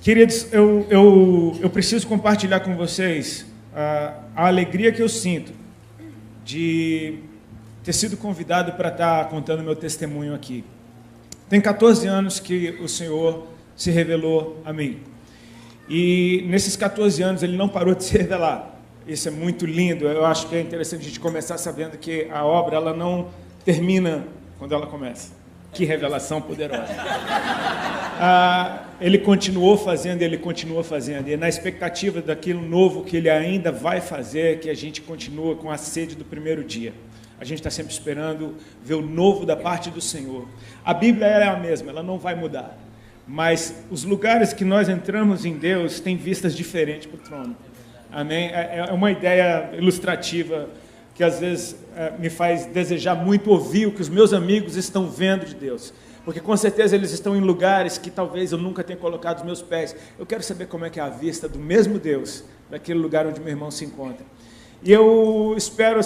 Queridos, eu preciso compartilhar com vocês a alegria que eu sinto de ter sido convidado para estar contando meu testemunho aqui. Tem 14 anos que o Senhor se revelou a mim. E nesses 14 anos Ele não parou de se revelar. Isso é muito lindo. Eu acho que é interessante a gente começar sabendo que a obra ela não termina quando ela começa. Que revelação poderosa. Ele continuou fazendo, ele continua fazendo. E é na expectativa daquilo novo que ele ainda vai fazer, que a gente continua com a sede do primeiro dia. A gente está sempre esperando ver o novo da parte do Senhor. A Bíblia é a mesma, ela não vai mudar. Mas os lugares que nós entramos em Deus têm vistas diferentes para o trono. Amém? É uma ideia ilustrativa que às vezes me faz desejar muito ouvir o que os meus amigos estão vendo de Deus. Porque com certeza eles estão em lugares que talvez eu nunca tenha colocado os meus pés. Eu quero saber como é que é a vista do mesmo Deus, daquele lugar onde meu irmão se encontra. E eu espero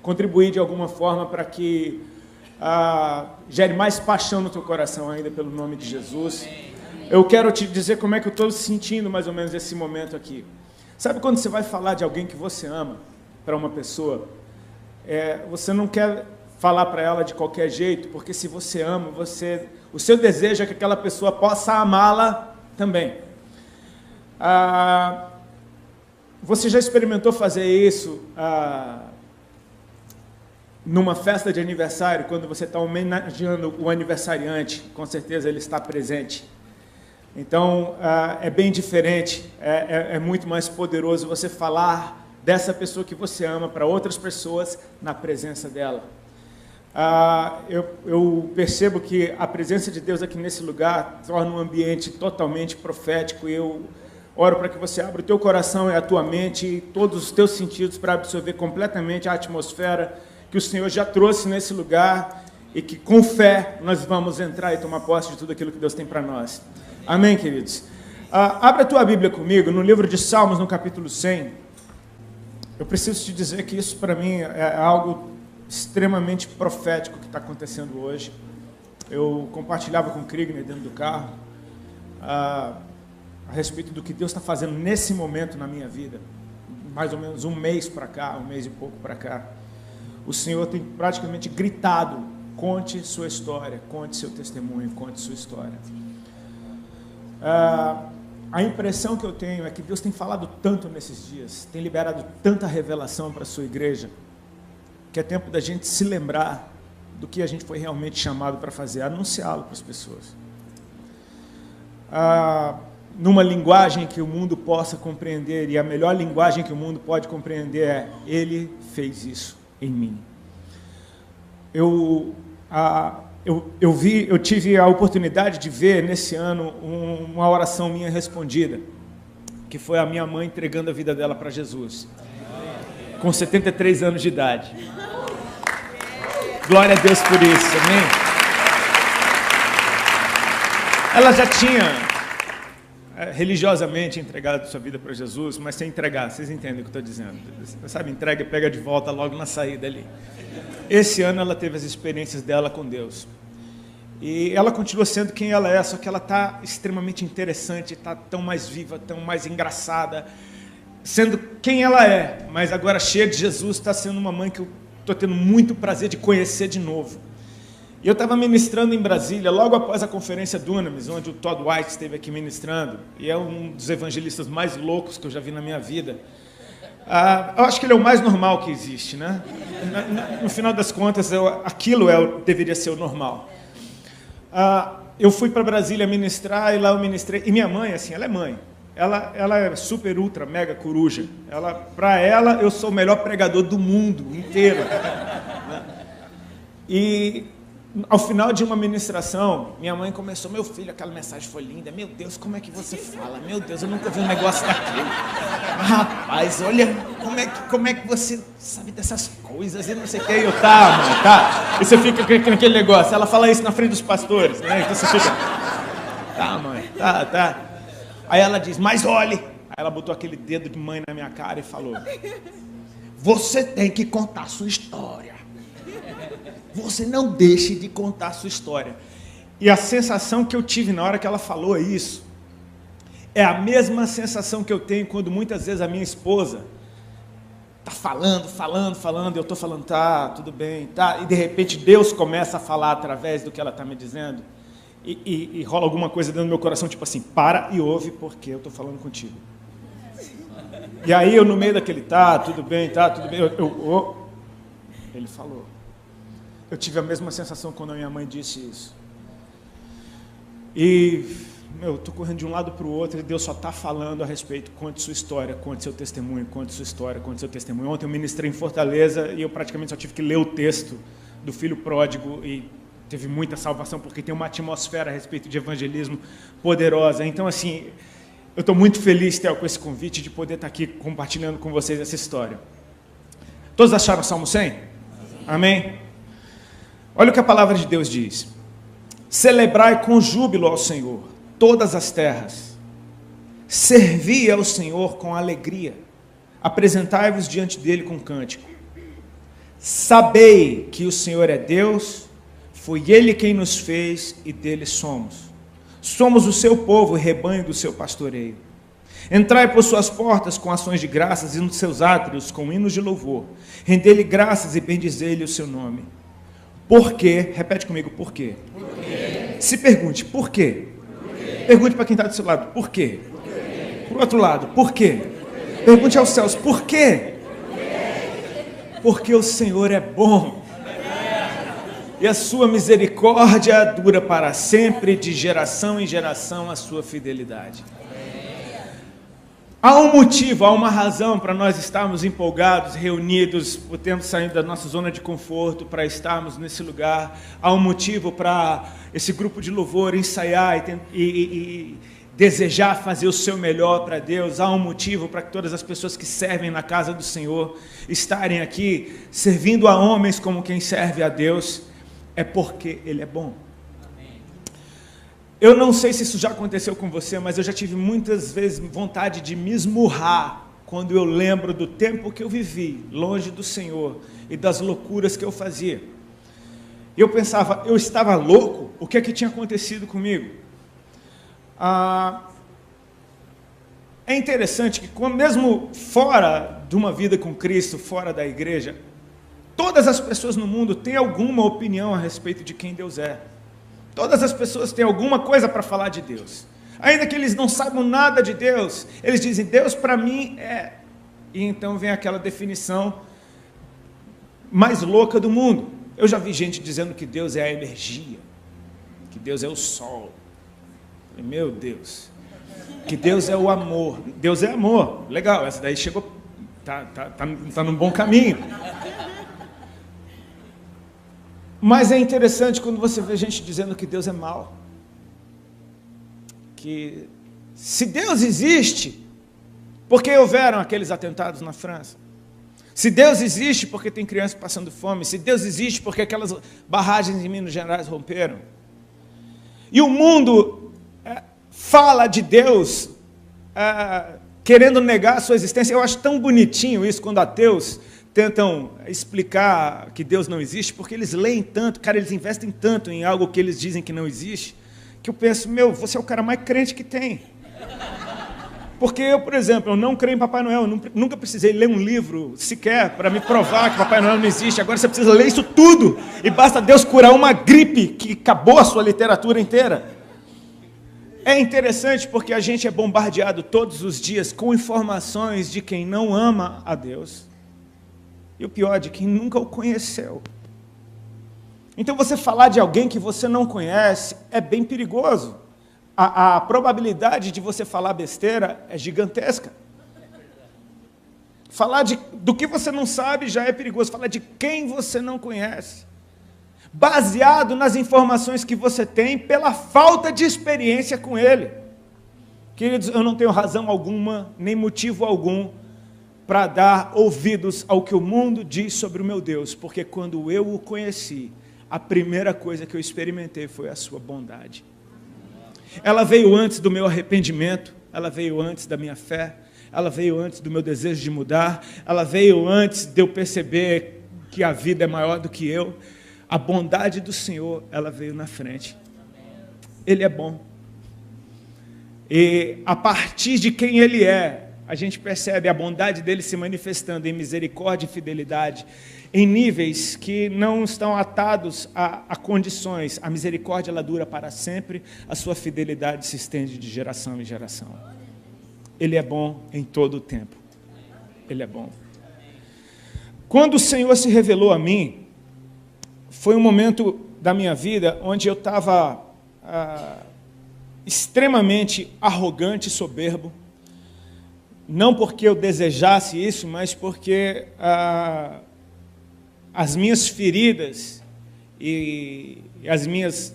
contribuir de alguma forma para que gere mais paixão no teu coração ainda pelo nome de Jesus. Eu quero te dizer como é que eu estou sentindo mais ou menos esse momento aqui. Sabe quando você vai falar de alguém que você ama para uma pessoa, você não quer falar para ela de qualquer jeito, porque se você ama, o seu desejo é que aquela pessoa possa amá-la também. Você já experimentou fazer isso numa festa de aniversário, quando você está homenageando o aniversariante? Com certeza ele está presente. Então, é bem diferente, é muito mais poderoso você falar dessa pessoa que você ama para outras pessoas na presença dela. Eu percebo que a presença de Deus aqui nesse lugar torna um ambiente totalmente profético, e eu oro para que você abra o teu coração e a tua mente e todos os teus sentidos para absorver completamente a atmosfera que o Senhor já trouxe nesse lugar, e que com fé nós vamos entrar e tomar posse de tudo aquilo que Deus tem para nós. Amém, queridos? Abra a tua Bíblia comigo no livro de Salmos, no capítulo 100. Eu preciso te dizer que isso para mim é algo extremamente profético que está acontecendo hoje. Eu compartilhava com o Kriegner dentro do carro a respeito do que Deus está fazendo nesse momento na minha vida. Mais ou menos um mês para cá, um mês e pouco para cá. O Senhor tem praticamente gritado: conte sua história, conte seu testemunho, conte sua história. A impressão que eu tenho é que Deus tem falado tanto nesses dias, tem liberado tanta revelação para a sua igreja, que é tempo da gente se lembrar do que a gente foi realmente chamado para fazer, anunciá-lo para as pessoas. Numa linguagem que o mundo possa compreender, e a melhor linguagem que o mundo pode compreender é: Ele fez isso em mim. Eu tive a oportunidade de ver nesse ano uma oração minha respondida, que foi a minha mãe entregando a vida dela para Jesus, com 73 anos de idade. Glória a Deus por isso, amém? Ela já tinha religiosamente entregado sua vida para Jesus, mas sem entregar, vocês entendem o que eu estou dizendo? Sabe, entrega e pega de volta logo na saída ali. Esse ano ela teve as experiências dela com Deus. E ela continua sendo quem ela é, só que ela está extremamente interessante, está tão mais viva, tão mais engraçada, sendo quem ela é, mas agora cheia de Jesus, está sendo uma mãe que eu estou tendo muito prazer de conhecer de novo. E eu estava ministrando em Brasília, logo após a conferência Dunamis, onde o Todd White esteve aqui ministrando, e é um dos evangelistas mais loucos que eu já vi na minha vida. Eu acho que ele é o mais normal que existe, né? No final das contas, aquilo deveria ser o normal. Eu fui para Brasília ministrar, e lá eu ministrei, e minha mãe, assim, ela é mãe. Ela é super, ultra, mega coruja. Para ela, eu sou o melhor pregador do mundo inteiro. E ao final de uma ministração, minha mãe começou: meu filho, aquela mensagem foi linda, meu Deus, como é que você fala? Meu Deus, eu nunca vi um negócio daquele. Rapaz, olha, como é que você sabe dessas coisas e não sei o que. Eu, tá, mãe, tá. E você fica com aquele negócio, ela fala isso na frente dos pastores, né? Então você fica: tá, mãe, tá. Aí ela diz: mas olhe. Aí ela botou aquele dedo de mãe na minha cara e falou: você tem que contar a sua história. Você não deixe de contar a sua história. E a sensação que eu tive na hora que ela falou isso é a mesma sensação que eu tenho quando muitas vezes a minha esposa está falando, e eu estou falando, tá, tudo bem, tá, e de repente Deus começa a falar através do que ela está me dizendo, e rola alguma coisa dentro do meu coração, tipo assim, para e ouve, porque eu estou falando contigo. E aí eu no meio daquele, tá, tudo bem, ele falou. Eu tive a mesma sensação quando a minha mãe disse isso. E, eu estou correndo de um lado para o outro e Deus só está falando a respeito, conte sua história, conte seu testemunho, conte sua história, conte seu testemunho. Ontem eu ministrei em Fortaleza e eu praticamente só tive que ler o texto do filho pródigo e teve muita salvação, porque tem uma atmosfera a respeito de evangelismo poderosa. Então, assim, eu estou muito feliz, Theo, com esse convite de poder estar aqui compartilhando com vocês essa história. Todos acharam o Salmo 100? Amém? Olha o que a palavra de Deus diz. Celebrai com júbilo ao Senhor todas as terras. Servi ao Senhor com alegria. Apresentai-vos diante dele com cântico. Sabei que o Senhor é Deus, foi ele quem nos fez e dele somos. Somos o seu povo e rebanho do seu pastoreio. Entrai por suas portas com ações de graças e nos seus átrios com hinos de louvor. Rendei-lhe graças e bendizei-lhe o seu nome. Por quê? Repete comigo, por quê? Por quê? Se pergunte, por quê? Por quê? Pergunte para quem está do seu lado, por quê? Para o outro lado, por quê? Pergunte aos céus, por quê? Porque o Senhor é bom. E a sua misericórdia dura para sempre, de geração em geração a sua fidelidade. Há um motivo, há uma razão para nós estarmos empolgados, reunidos, por termos saído da nossa zona de conforto, para estarmos nesse lugar. Há um motivo para esse grupo de louvor ensaiar e desejar fazer o seu melhor para Deus. Há um motivo para que todas as pessoas que servem na casa do Senhor estarem aqui, servindo a homens como quem serve a Deus. É porque Ele é bom. Eu não sei se isso já aconteceu com você, mas eu já tive muitas vezes vontade de me esmurrar quando eu lembro do tempo que eu vivi longe do Senhor e das loucuras que eu fazia. Eu pensava, eu estava louco? O que é que tinha acontecido comigo? É interessante que mesmo fora de uma vida com Cristo, fora da igreja, todas as pessoas no mundo têm alguma opinião a respeito de quem Deus é. Todas as pessoas têm alguma coisa para falar de Deus. Ainda que eles não saibam nada de Deus, eles dizem, Deus para mim é... E então vem aquela definição mais louca do mundo. Eu já vi gente dizendo que Deus é a energia, que Deus é o sol. Meu Deus. Que Deus é o amor. Deus é amor. Legal, essa daí chegou... Tá num bom caminho. Mas é interessante quando você vê gente dizendo que Deus é mau. Que se Deus existe, por que houveram aqueles atentados na França? Se Deus existe, porque tem crianças passando fome? Se Deus existe, porque aquelas barragens em Minas Gerais romperam? E o mundo fala de Deus querendo negar a sua existência. Eu acho tão bonitinho isso quando ateus tentam explicar que Deus não existe, porque eles leem tanto, cara, eles investem tanto em algo que eles dizem que não existe, que eu penso, você é o cara mais crente que tem. Porque eu, por exemplo, eu não creio em Papai Noel, nunca precisei ler um livro sequer para me provar que Papai Noel não existe. Agora você precisa ler isso tudo, e basta Deus curar uma gripe que acabou a sua literatura inteira. É interessante porque a gente é bombardeado todos os dias com informações de quem não ama a Deus, e o pior, de quem nunca o conheceu. Então você falar de alguém que você não conhece é bem perigoso. A probabilidade de você falar besteira é gigantesca. Falar do que você não sabe já é perigoso. Falar de quem você não conhece, baseado nas informações que você tem pela falta de experiência com Ele. Queridos, eu não tenho razão alguma, nem motivo algum, para dar ouvidos ao que o mundo diz sobre o meu Deus, porque quando eu o conheci, a primeira coisa que eu experimentei foi a sua bondade. Ela veio antes do meu arrependimento, ela veio antes da minha fé, ela veio antes do meu desejo de mudar, ela veio antes de eu perceber que a vida é maior do que eu. A bondade do Senhor, ela veio na frente. Ele é bom. E a partir de quem Ele é, a gente percebe a bondade dele se manifestando em misericórdia e fidelidade, em níveis que não estão atados a condições. A misericórdia, ela dura para sempre, a sua fidelidade se estende de geração em geração. Ele é bom em todo o tempo. Ele é bom. Quando o Senhor se revelou a mim, foi um momento da minha vida onde eu estava extremamente arrogante e soberbo, não porque eu desejasse isso, mas porque as minhas feridas e as minhas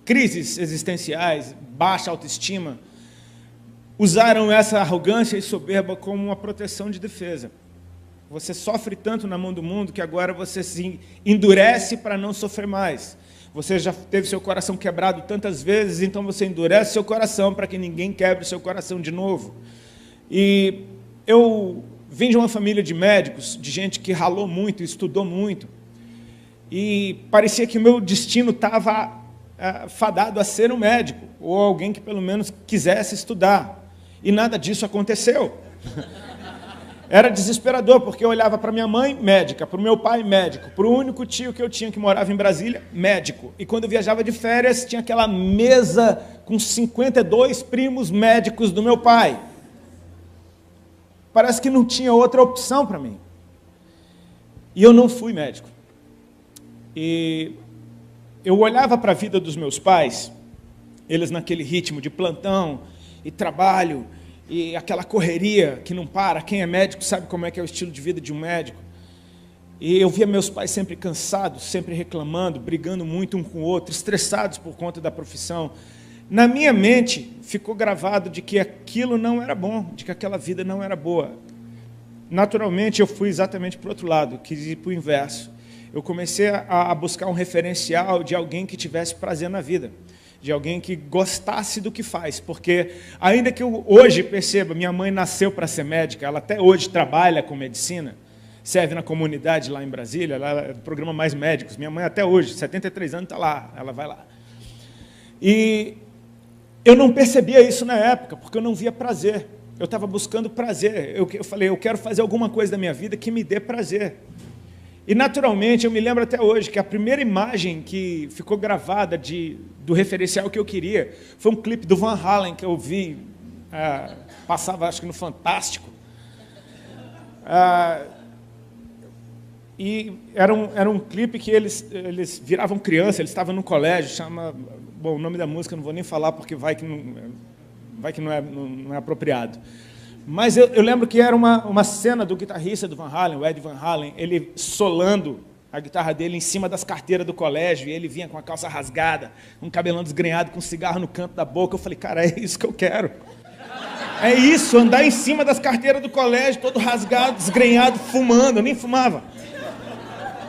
crises existenciais, baixa autoestima, usaram essa arrogância e soberba como uma proteção de defesa. Você sofre tanto na mão do mundo que agora você se endurece para não sofrer mais. Você já teve seu coração quebrado tantas vezes, então você endurece seu coração para que ninguém quebre seu coração de novo. E eu vim de uma família de médicos, de gente que ralou muito, estudou muito, e parecia que o meu destino estava fadado a ser um médico, ou alguém que pelo menos quisesse estudar. E nada disso aconteceu. Era desesperador, porque eu olhava para minha mãe, médica, para o meu pai, médico, para o único tio que eu tinha que morava em Brasília, médico. E quando eu viajava de férias, tinha aquela mesa com 52 primos médicos do meu pai. Parece que não tinha outra opção para mim. E eu não fui médico. E eu olhava para a vida dos meus pais, eles naquele ritmo de plantão e trabalho, e aquela correria que não para. Quem é médico sabe como é que é o estilo de vida de um médico. E eu via meus pais sempre cansados, sempre reclamando, brigando muito um com o outro, estressados por conta da profissão. Na minha mente ficou gravado de que aquilo não era bom, de que aquela vida não era boa. Naturalmente eu fui exatamente para o outro lado, quis ir para o inverso. Eu comecei a buscar um referencial de alguém que tivesse prazer na vida, de alguém que gostasse do que faz, porque ainda que eu hoje perceba, minha mãe nasceu para ser médica, ela até hoje trabalha com medicina, serve na comunidade lá em Brasília, ela é do programa Mais Médicos, minha mãe até hoje, 73 anos, está lá, ela vai lá. E eu não percebia isso na época, porque eu não via prazer, eu estava buscando prazer, eu falei, eu quero fazer alguma coisa da minha vida que me dê prazer. E, naturalmente, eu me lembro até hoje que a primeira imagem que ficou gravada do referencial que eu queria foi um clipe do Van Halen que eu vi, passava, acho que no Fantástico. E era um clipe que eles viravam criança, eles estavam no colégio, bom, o nome da música eu não vou nem falar porque vai que não é apropriado. Mas eu lembro que era uma cena do guitarrista do Van Halen, o Ed Van Halen, ele solando a guitarra dele em cima das carteiras do colégio, e ele vinha com a calça rasgada, um cabelão desgrenhado, com um cigarro no canto da boca. Eu falei, cara, é isso que eu quero. É isso, andar em cima das carteiras do colégio, todo rasgado, desgrenhado, fumando. Eu nem fumava.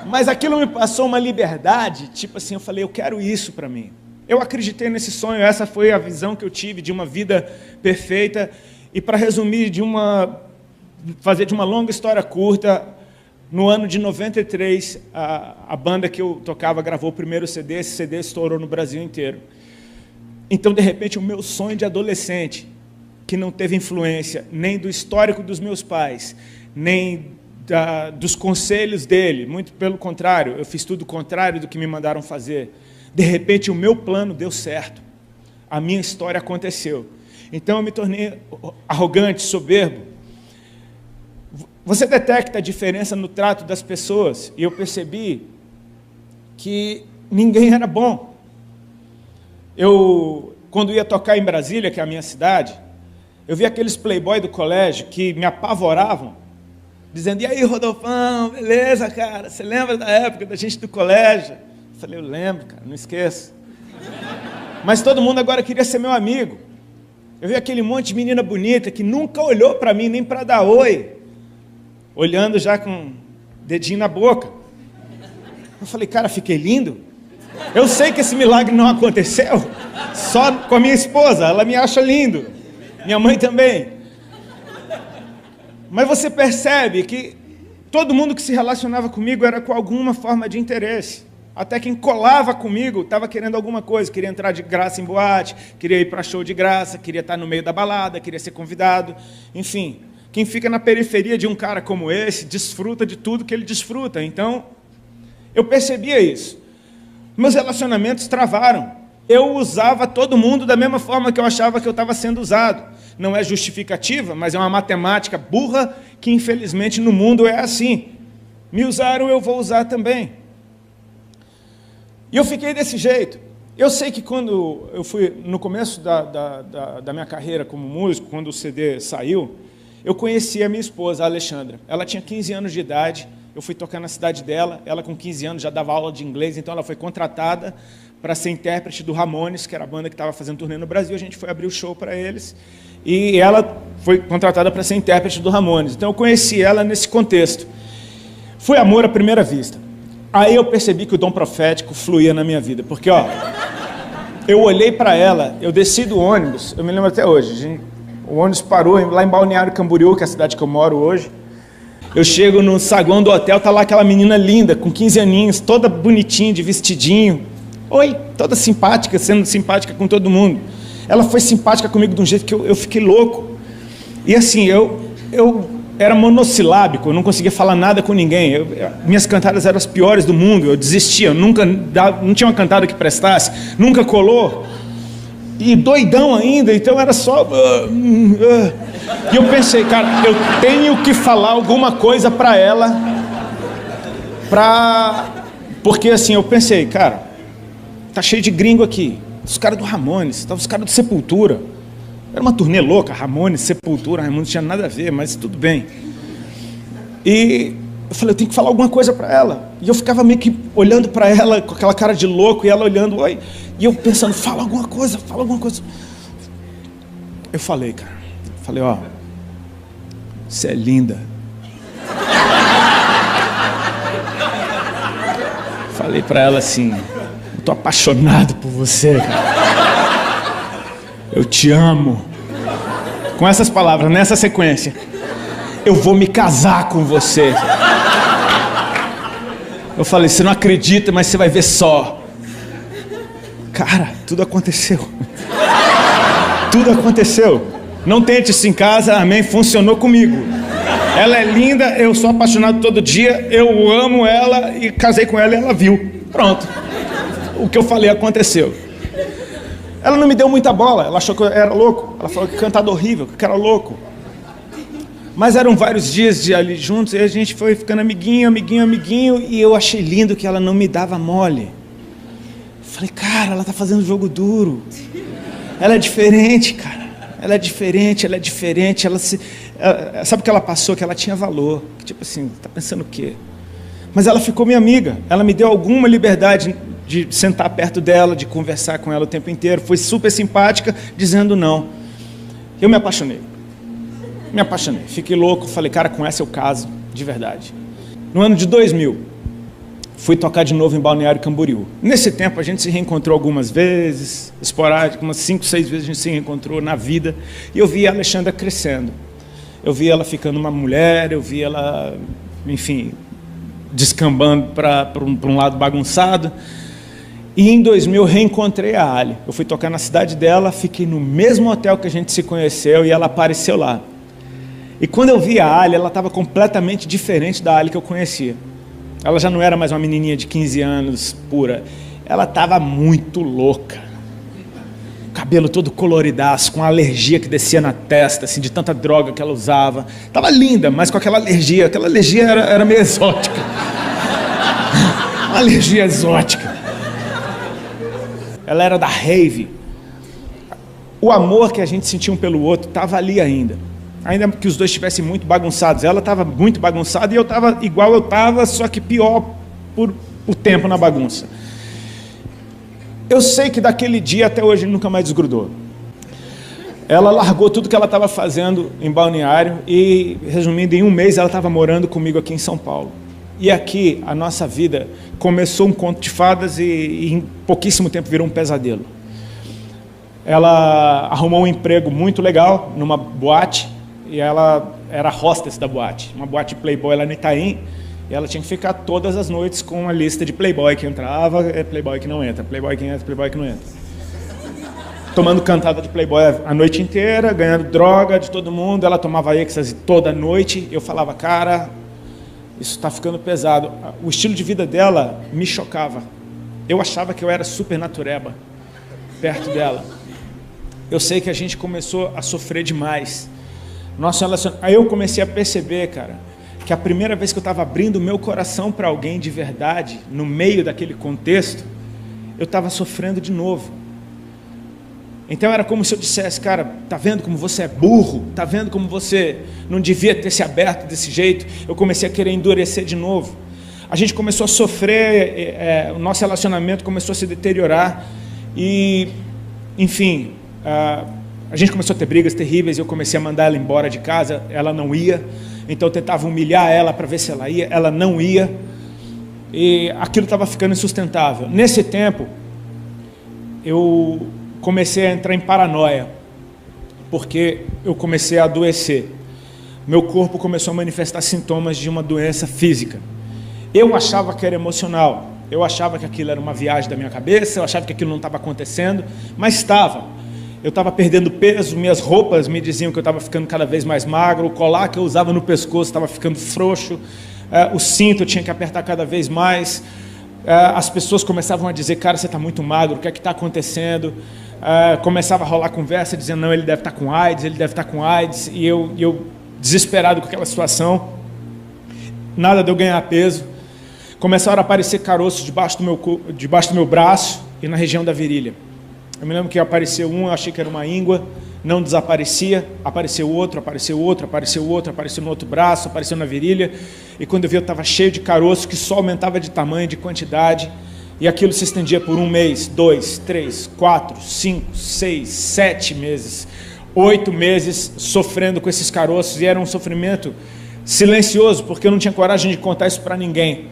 Mas aquilo me passou uma liberdade, tipo assim, eu falei, eu quero isso para mim. Eu acreditei nesse sonho, essa foi a visão que eu tive de uma vida perfeita. E para resumir, fazer de uma longa história curta, no ano de 93, a banda que eu tocava gravou o primeiro CD, esse CD estourou no Brasil inteiro. Então, de repente, o meu sonho de adolescente, que não teve influência nem do histórico dos meus pais, nem dos conselhos dele, muito pelo contrário, eu fiz tudo o contrário do que me mandaram fazer. De repente, o meu plano deu certo, a minha história aconteceu. Então, eu me tornei arrogante, soberbo. Você detecta a diferença no trato das pessoas, e eu percebi que ninguém era bom. Eu, quando ia tocar em Brasília, que é a minha cidade, eu vi aqueles playboy do colégio que me apavoravam, dizendo, e aí, Rodolfão, beleza, cara? Você lembra da época da gente do colégio? Eu falei, eu lembro, cara, não esqueço. Mas todo mundo agora queria ser meu amigo. Eu vi aquele monte de menina bonita que nunca olhou para mim, nem para dar oi, olhando já com o dedinho na boca. Eu falei, cara, fiquei lindo? Eu sei que esse milagre não aconteceu só com a minha esposa, ela me acha lindo, minha mãe também. Mas você percebe que todo mundo que se relacionava comigo era com alguma forma de interesse. Até quem colava comigo estava querendo alguma coisa, queria entrar de graça em boate, queria ir para show de graça, queria estar no meio da balada, queria ser convidado. Enfim, quem fica na periferia de um cara como esse, desfruta de tudo que ele desfruta. Então, eu percebia isso. Meus relacionamentos travaram. Eu usava todo mundo da mesma forma que eu achava que eu estava sendo usado. Não é justificativa, mas é uma matemática burra que, infelizmente, no mundo é assim. Me usaram, eu vou usar também. E eu fiquei desse jeito. Eu sei que quando eu fui, no começo da minha carreira como músico, quando o CD saiu, eu conheci a minha esposa, a Alexandra. Ela tinha 15 anos de idade, eu fui tocar na cidade dela, ela com 15 anos já dava aula de inglês, então ela foi contratada para ser intérprete do Ramones, que era a banda que estava fazendo turnê no Brasil, a gente foi abrir o show para eles, e ela foi contratada para ser intérprete do Ramones. Então eu conheci ela nesse contexto. Foi amor à primeira vista. Aí eu percebi que o dom profético fluía na minha vida, porque, eu olhei para ela, eu desci do ônibus, eu me lembro até hoje, o ônibus parou lá em Balneário Camboriú, que é a cidade que eu moro hoje. Eu chego no saguão do hotel, tá lá aquela menina linda, com 15 aninhos, toda bonitinha, de vestidinho. Oi, toda simpática, sendo simpática com todo mundo. Ela foi simpática comigo de um jeito que eu fiquei louco. E assim, eu era monossilábico, eu não conseguia falar nada com ninguém. Minhas cantadas eram as piores do mundo, eu desistia, não tinha uma cantada que prestasse, nunca colou. E doidão ainda, então era só... E eu pensei, cara, eu tenho que falar alguma coisa para ela, porque assim, eu pensei, cara, tá cheio de gringo aqui, os caras do Ramones, os caras do Sepultura. Era uma turnê louca, Ramones, Sepultura, Ramones não tinha nada a ver, mas tudo bem. E eu falei, eu tenho que falar alguma coisa para ela. E eu ficava meio que olhando para ela com aquela cara de louco, e ela olhando, oi. E eu pensando, fala alguma coisa, fala alguma coisa. Eu falei, cara, você é linda. Falei para ela assim, eu tô apaixonado por você, cara. Eu te amo. Com essas palavras, nessa sequência. Eu vou me casar com você. Eu falei, você não acredita, mas você vai ver só. Cara, tudo aconteceu. Tudo aconteceu. Não tente isso em casa, amém, funcionou comigo. Ela é linda, eu sou apaixonado todo dia, eu amo ela e casei com ela e ela viu. Pronto. O que eu falei aconteceu. Ela não me deu muita bola, ela achou que eu era louco. Ela falou que cantava horrível, que eu era louco. Mas eram vários dias de ali juntos, e a gente foi ficando amiguinho, e eu achei lindo que ela não me dava mole. Falei, cara, ela tá fazendo jogo duro. Ela é diferente, cara. Ela é diferente. Sabe o que ela passou? Que ela tinha valor. Que, tipo assim, tá pensando o quê? Mas ela ficou minha amiga. Ela me deu alguma liberdade de sentar perto dela, de conversar com ela o tempo inteiro. Foi super simpática, dizendo não. Eu me apaixonei. Fiquei louco. Falei, cara, com essa eu caso, de verdade. No ano de 2000, fui tocar de novo em Balneário Camboriú. Nesse tempo, a gente se reencontrou algumas vezes, esporádico, umas 5, 6 vezes a gente se reencontrou na vida. E eu vi a Alexandra crescendo. Eu vi ela ficando uma mulher, eu vi ela, enfim, descambando para um lado bagunçado. E em 2000 reencontrei a Ali. Eu fui tocar na cidade dela, fiquei no mesmo hotel que a gente se conheceu e ela apareceu lá. E quando eu vi a Ali, ela estava completamente diferente da Ali que eu conhecia. Ela já não era mais uma menininha de 15 anos pura. Ela estava muito louca. Cabelo todo coloridaço, com alergia que descia na testa, assim, de tanta droga que ela usava. Estava linda, mas com aquela alergia. Aquela alergia era meio exótica. Uma alergia exótica. Ela era da rave. O amor que a gente sentia um pelo outro estava ali ainda. Ainda que os dois estivessem muito bagunçados. Ela estava muito bagunçada e eu estava igual eu estava, só que pior por tempo na bagunça. Eu sei que daquele dia até hoje ele nunca mais desgrudou. Ela largou tudo que ela estava fazendo em Balneário e, resumindo, em um mês ela estava morando comigo aqui em São Paulo. E aqui a nossa vida começou um conto de fadas e em pouquíssimo tempo virou um pesadelo. Ela arrumou um emprego muito legal numa boate e ela era hostess da boate, uma boate Playboy lá no Itaim. E ela tinha que ficar todas as noites com uma lista de playboy que entrava, playboy que não entra, playboy que entra, playboy que não entra. Tomando cantada de playboy a noite inteira, ganhando droga de todo mundo. Ela tomava êxtase toda noite. Eu falava, cara, isso está ficando pesado. O estilo de vida dela me chocava. Eu achava que eu era super natureba perto dela. Eu sei que a gente começou a sofrer demais. Nosso relacionamento. Aí eu comecei a perceber, cara, que a primeira vez que eu estava abrindo o meu coração para alguém de verdade, no meio daquele contexto, eu estava sofrendo de novo. Então era como se eu dissesse, cara, tá vendo como você é burro? Tá vendo como você não devia ter se aberto desse jeito? Eu comecei a querer endurecer de novo. A gente começou a sofrer, o nosso relacionamento começou a se deteriorar e, enfim, a gente começou a ter brigas terríveis. Eu comecei a mandar ela embora de casa, ela não ia. Então eu tentava humilhar ela para ver se ela ia, ela não ia, e aquilo estava ficando insustentável. Nesse tempo, eu comecei a entrar em paranoia, porque eu comecei a adoecer. Meu corpo começou a manifestar sintomas de uma doença física. Eu achava que era emocional, eu achava que aquilo era uma viagem da minha cabeça, eu achava que aquilo não estava acontecendo, mas estava. Eu estava perdendo peso, minhas roupas me diziam que eu estava ficando cada vez mais magro, o colar que eu usava no pescoço estava ficando frouxo, o cinto eu tinha que apertar cada vez mais, as pessoas começavam a dizer, cara, você está muito magro, o que é que está acontecendo? Começava a rolar conversa, dizendo, não, ele deve estar com AIDS, ele deve estar com AIDS, e eu desesperado com aquela situação, nada de eu ganhar peso, começaram a aparecer caroços debaixo do meu braço e na região da virilha. Eu me lembro que apareceu um, eu achei que era uma íngua, não desaparecia, apareceu outro, apareceu outro, apareceu outro, apareceu no outro braço, apareceu na virilha, e quando eu vi eu estava cheio de caroço, que só aumentava de tamanho, de quantidade, e aquilo se estendia por 1 mês, 2, 3, 4, 5, 6, 7 meses, 8 meses sofrendo com esses caroços, e era um sofrimento silencioso, porque eu não tinha coragem de contar isso para ninguém,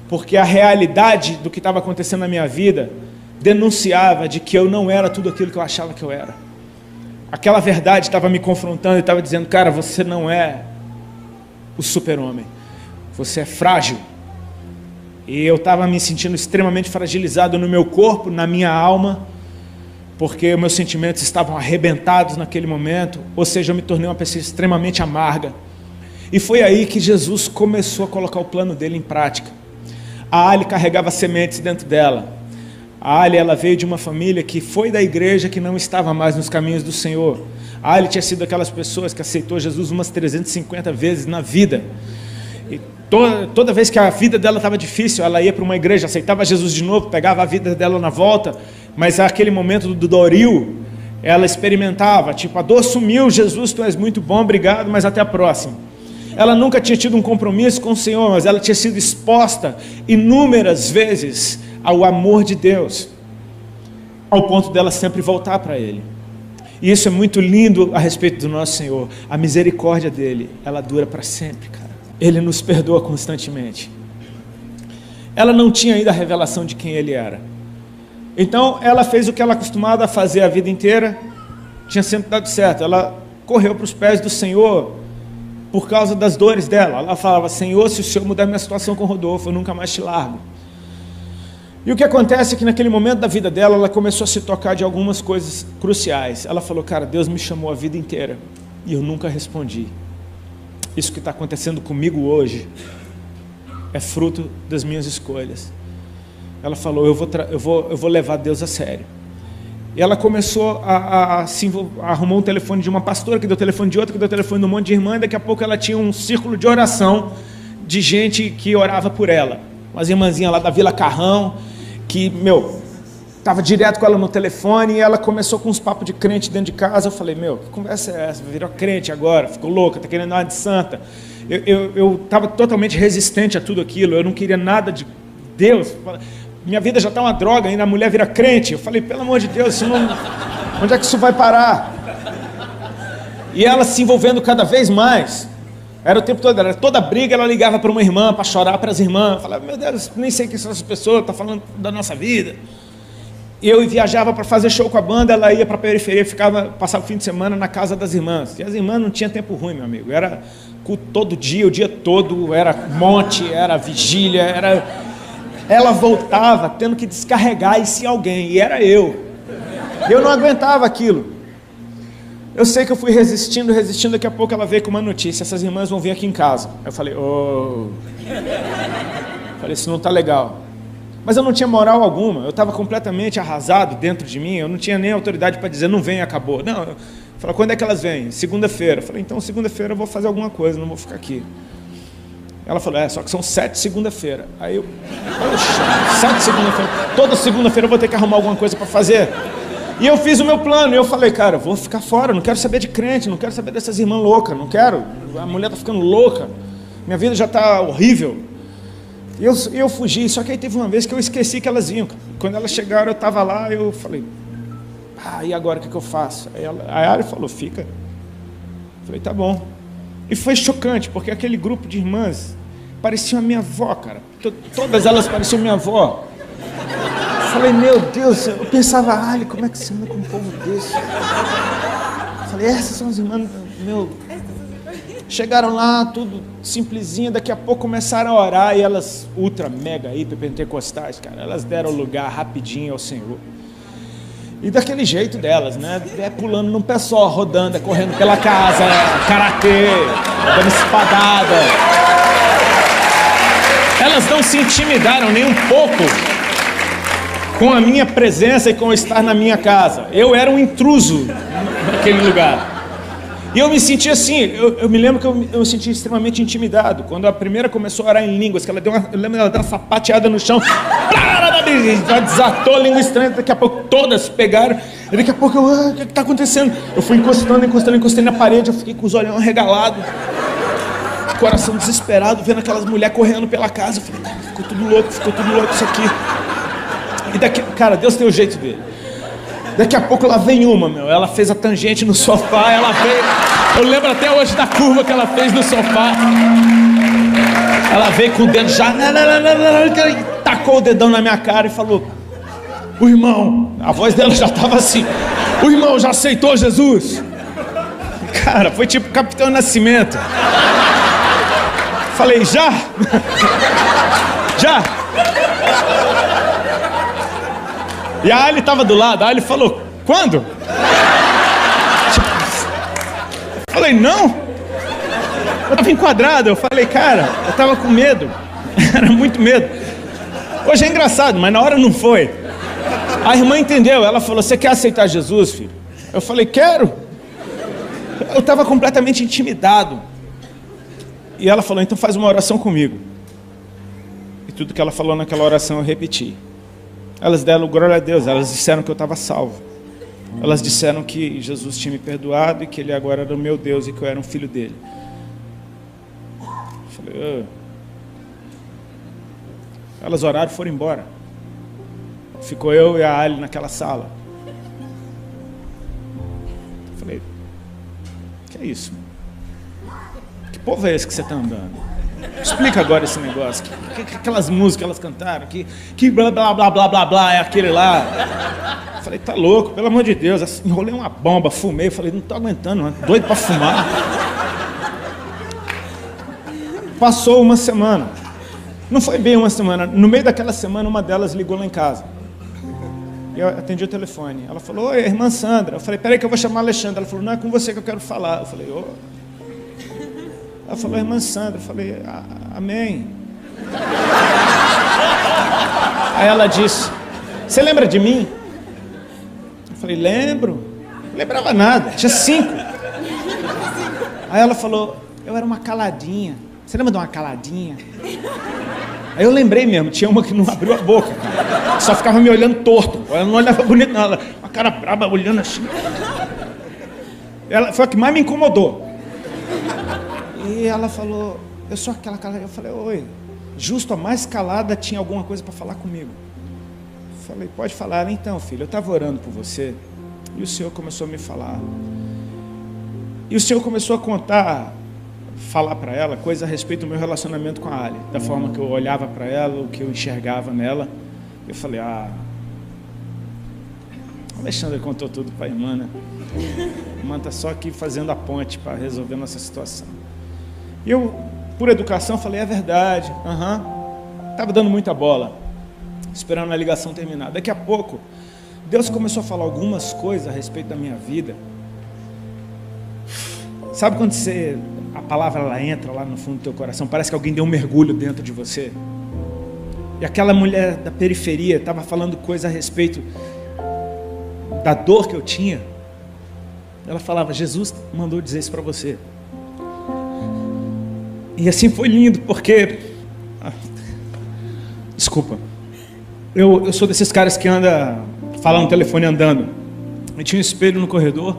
porque a realidade do que estava acontecendo na minha vida denunciava de que eu não era tudo aquilo que eu achava que eu era. Aquela verdade estava me confrontando e estava dizendo, cara, você não é o super-homem, você é frágil. E eu estava me sentindo extremamente fragilizado no meu corpo, na minha alma, porque meus sentimentos estavam arrebentados naquele momento, ou seja, eu me tornei uma pessoa extremamente amarga. E foi aí que Jesus começou a colocar o plano dele em prática. A Ali carregava sementes dentro dela. A Ali, ela veio de uma família que foi da igreja, que não estava mais nos caminhos do Senhor. A Ali tinha sido aquelas pessoas que aceitou Jesus umas 350 vezes na vida. E toda vez que a vida dela estava difícil, ela ia para uma igreja, aceitava Jesus de novo, pegava a vida dela na volta, mas naquele momento do Doril, ela experimentava, tipo, a dor sumiu, Jesus, tu és muito bom, obrigado, mas até a próxima. Ela nunca tinha tido um compromisso com o Senhor, mas ela tinha sido exposta inúmeras vezes ao amor de Deus, ao ponto dela sempre voltar para Ele. E isso é muito lindo a respeito do nosso Senhor. A misericórdia dEle, ela dura para sempre, cara. Ele nos perdoa constantemente. Ela não tinha ainda a revelação de quem Ele era. Então, ela fez o que ela é acostumada a fazer a vida inteira, tinha sempre dado certo. Ela correu para os pés do Senhor por causa das dores dela. Ela falava, Senhor, se o Senhor mudar minha situação com o Rodolfo, eu nunca mais te largo. E o que acontece é que naquele momento da vida dela, ela começou a se tocar de algumas coisas cruciais. Ela falou, cara, Deus me chamou a vida inteira e eu nunca respondi. Isso que está acontecendo comigo hoje é fruto das minhas escolhas. Ela falou, eu vou levar Deus a sério. E ela começou a arrumar um telefone de uma pastora, que deu telefone de outra, que deu telefone de um monte de irmã, e daqui a pouco ela tinha um círculo de oração de gente que orava por ela. Umas irmãzinhas lá da Vila Carrão, que, estava direto com ela no telefone, e ela começou com uns papos de crente dentro de casa. Eu falei, que conversa é essa? Virou crente agora, ficou louca, está querendo nada de santa. Eu estava totalmente resistente a tudo aquilo, eu não queria nada de Deus. Minha vida já está uma droga, ainda a mulher vira crente. Eu falei, pelo amor de Deus, onde é que isso vai parar? E ela se envolvendo cada vez mais. Era o tempo todo, era toda briga, ela ligava para uma irmã, para chorar para as irmãs. Falava, meu Deus, nem sei quem são essas pessoas, está falando da nossa vida. Eu viajava para fazer show com a banda, ela ia para a periferia, passava o fim de semana na casa das irmãs. E as irmãs não tinham tempo ruim, meu amigo. Era culto todo dia, o dia todo, era monte, era vigília, ela voltava tendo que descarregar isso em alguém, e era eu. Eu não aguentava aquilo. Eu sei que eu fui resistindo, daqui a pouco ela veio com uma notícia: essas irmãs vão vir aqui em casa. Eu falei, falei, isso não está legal. Mas eu não tinha moral alguma, eu estava completamente arrasado dentro de mim, eu não tinha nem autoridade para dizer, não vem, acabou. Não, eu falei, quando é que elas vêm? Segunda-feira. Eu falei, então segunda-feira eu vou fazer alguma coisa, não vou ficar aqui. Ela falou, só que são 7 segunda-feira. Aí eu, poxa, 7 segunda-feira, toda segunda-feira eu vou ter que arrumar alguma coisa para fazer. E eu fiz o meu plano, e eu falei, cara, eu vou ficar fora, não quero saber de crente, não quero saber dessas irmãs loucas, não quero, a mulher está ficando louca, minha vida já está horrível. E eu fugi, só que aí teve uma vez que eu esqueci que elas vinham. Quando elas chegaram, eu estava lá, eu falei, e agora o que eu faço? Aí a Ari falou, fica. Eu falei, tá bom. E foi chocante, porque aquele grupo de irmãs parecia a minha avó, cara. Todas elas pareciam minha avó. Eu falei, meu Deus, eu pensava, Ali, como é que você anda com um povo desse? Eu falei, essas são as irmãs, meu... Chegaram lá, tudo simplesinho, daqui a pouco começaram a orar, e elas, ultra, mega, hiper pentecostais, cara, elas deram lugar rapidinho ao Senhor. E daquele jeito delas, né? Pulando num pé só, rodando, correndo pela casa, karatê, dando espadada. Elas não se intimidaram nem um pouco com a minha presença e com estar na minha casa. Eu era um intruso naquele lugar. E eu me senti assim, eu me lembro que eu me senti extremamente intimidado. Quando a primeira começou a orar em línguas, que ela eu lembro dela dar uma sapateada no chão, já desatou a língua estranha, daqui a pouco todas pegaram, e daqui a pouco o que está acontecendo? Eu fui encostei na parede, eu fiquei com os olhos arregalados, coração desesperado, vendo aquelas mulheres correndo pela casa. Eu falei, cara, ficou tudo louco isso aqui. E daqui, cara, Deus tem o jeito dele. Daqui a pouco lá vem uma, ela fez a tangente no sofá, ela veio, eu lembro até hoje da curva que ela fez no sofá. Ela veio com o dedo já, tacou o dedão na minha cara e falou, o irmão, a voz dela já estava assim, o irmão já aceitou Jesus? Cara, foi tipo Capitão Nascimento. Falei, já? Já? E a Ali estava do lado, a Ali falou, quando? Eu falei, não. Eu estava enquadrado, eu falei, cara, eu estava com medo, era muito medo. Hoje é engraçado, mas na hora não foi. A irmã entendeu, ela falou, você quer aceitar Jesus, filho? Eu falei, quero. Eu estava completamente intimidado. E ela falou, então faz uma oração comigo. E tudo que ela falou naquela oração eu repeti. Elas deram glória a Deus, elas disseram que eu estava salvo. Elas disseram que Jesus tinha me perdoado e que Ele agora era o meu Deus e que eu era um filho dele. Eu falei, Elas oraram e foram embora. Ficou eu e a Ali naquela sala. Eu falei, que é isso? Que povo é esse que você está andando? Explica agora esse negócio. Aquelas músicas que elas cantaram, que blá blá blá blá blá blá é aquele lá. Falei, tá louco, pelo amor de Deus. Enrolei uma bomba, fumei. Falei, não tô aguentando, não. Doido pra fumar. Passou uma semana. Não foi bem uma semana. No meio daquela semana, uma delas ligou lá em casa. E eu atendi o telefone. Ela falou, oi, irmã Sandra. Eu falei, peraí que eu vou chamar a Alexandra. Ela falou, não, é com você que eu quero falar. Eu falei, Ela falou, irmã Sandra. Eu falei, amém. Aí ela disse, você lembra de mim? Eu falei, lembro. Não lembrava nada, tinha 5. Aí ela falou, eu era uma caladinha. Você lembra de uma caladinha? Aí eu lembrei mesmo, tinha uma que não abriu a boca, cara. Só ficava me olhando torto. Ela não olhava bonito, não. Ela, uma cara braba, olhando assim. Ela foi a que mais me incomodou. E ela falou, eu sou aquela calada. Eu falei, oi, justo a mais calada tinha alguma coisa para falar comigo. Eu falei, pode falar. Então, filho, eu estava orando por você e o Senhor começou a me falar. E o Senhor começou a falar para ela coisas a respeito do meu relacionamento com a Ali, da forma que eu olhava para ela, o que eu enxergava nela. Eu falei, a Alexandre contou tudo para a irmã, né? A irmã está só aqui fazendo a ponte para resolver nossa situação. E eu, por educação, falei, é verdade, Estava dando muita bola, esperando a ligação terminar. Daqui a pouco, Deus começou a falar algumas coisas a respeito da minha vida. Sabe quando a palavra ela entra lá no fundo do teu coração, parece que alguém deu um mergulho dentro de você? E aquela mulher da periferia estava falando coisa a respeito da dor que eu tinha. Ela falava, Jesus mandou dizer isso para você. E assim foi lindo, porque... Desculpa. Eu sou desses caras que anda falando no telefone andando. E tinha um espelho no corredor.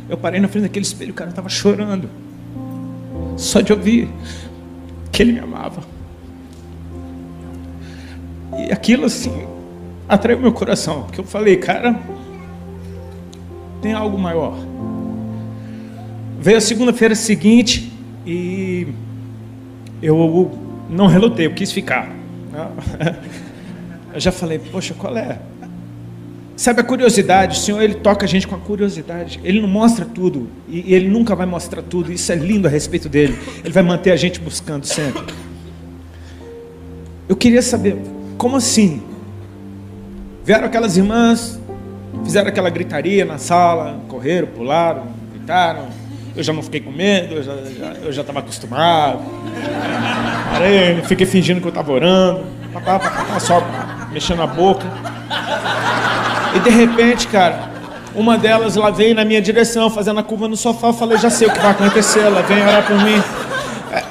Eu parei na frente daquele espelho, o cara estava chorando. Só de ouvir que ele me amava. E aquilo assim atraiu meu coração, porque eu falei, cara, tem algo maior. Veio a segunda-feira seguinte e eu não relutei, eu quis ficar. Eu já falei, poxa, qual é? Sabe a curiosidade, o Senhor, Ele toca a gente com a curiosidade. Ele não mostra tudo, e Ele nunca vai mostrar tudo. Isso é lindo a respeito dEle. Ele vai manter a gente buscando sempre. Eu queria saber, como assim? Vieram aquelas irmãs, fizeram aquela gritaria na sala, correram, pularam, gritaram. Eu já não fiquei com medo, eu já estava acostumado. Parei, fiquei fingindo que eu estava orando, só mexendo a boca. E de repente, cara, uma delas, ela veio na minha direção, fazendo a curva no sofá. Eu falei, já sei o que vai acontecer, ela vem orar por mim.